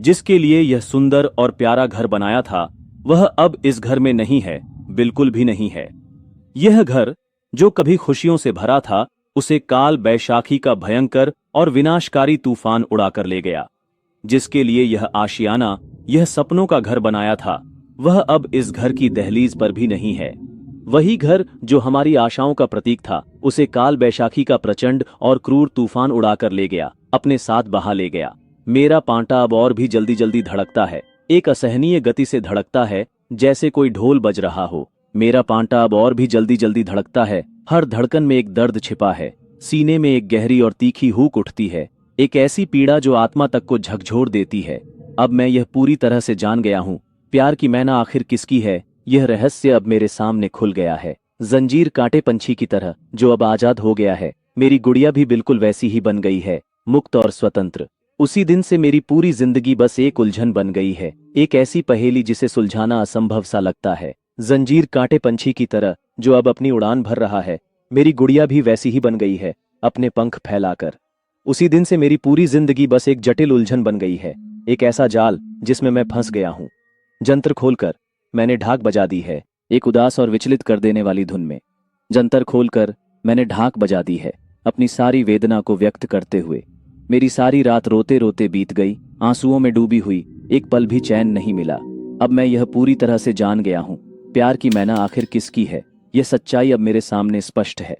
जिसके लिए यह सुंदर और प्यारा घर बनाया था, वह अब इस घर में नहीं है, बिल्कुल भी नहीं है। यह घर जो कभी खुशियों से भरा था, उसे काल बैशाखी का भयंकर और विनाशकारी तूफान उड़ाकर ले गया। जिसके लिए यह आशियाना, यह सपनों का घर बनाया था, वह अब इस घर की दहलीज पर भी नहीं है। वही घर जो हमारी आशाओं का प्रतीक था, उसे काल बैशाखी का प्रचंड और क्रूर तूफान उड़ाकर ले गया, अपने साथ बहा ले गया। मेरा पांटा अब और भी जल्दी जल्दी धड़कता है, एक असहनीय गति से धड़कता है, जैसे कोई ढोल बज रहा हो। मेरा पांटा अब और भी जल्दी जल्दी धड़कता है, हर धड़कन में एक दर्द छिपा है, सीने में एक गहरी और तीखी हूक उठती है, एक ऐसी पीड़ा जो आत्मा तक को झकझोर देती है। अब मैं यह पूरी तरह से जान गया हूँ, प्यार की मैना आखिर किसकी है। यह रहस्य अब मेरे सामने खुल गया है, जंजीर कांटे पंछी की तरह जो अब आजाद हो गया है। मेरी गुड़िया भी बिल्कुल वैसी ही बन गई है, मुक्त और स्वतंत्र। उसी दिन से मेरी पूरी जिंदगी बस एक उलझन बन गई है, एक ऐसी पहेली जिसे सुलझाना असंभव सा लगता है। जंजीर कांटे पंछी की तरह जो अब अपनी उड़ान भर रहा है, मेरी गुड़िया भी वैसी ही बन गई है, अपने पंख फैलाकर। उसी दिन से मेरी पूरी जिंदगी बस एक जटिल उलझन बन गई है, एक ऐसा जाल जिसमें मैं फंस गया हूँ। जंतर खोलकर मैंने ढाक बजा दी है, एक उदास और विचलित कर देने वाली धुन में। जंतर खोलकर मैंने ढाक बजा दी है, अपनी सारी वेदना को व्यक्त करते हुए। मेरी सारी रात रोते रोते बीत गई, आंसुओं में डूबी हुई, एक पल भी चैन नहीं मिला। अब मैं यह पूरी तरह से जान गया हूँ, प्यार की मैना आखिर किसकी है। यह सच्चाई अब मेरे सामने स्पष्ट है।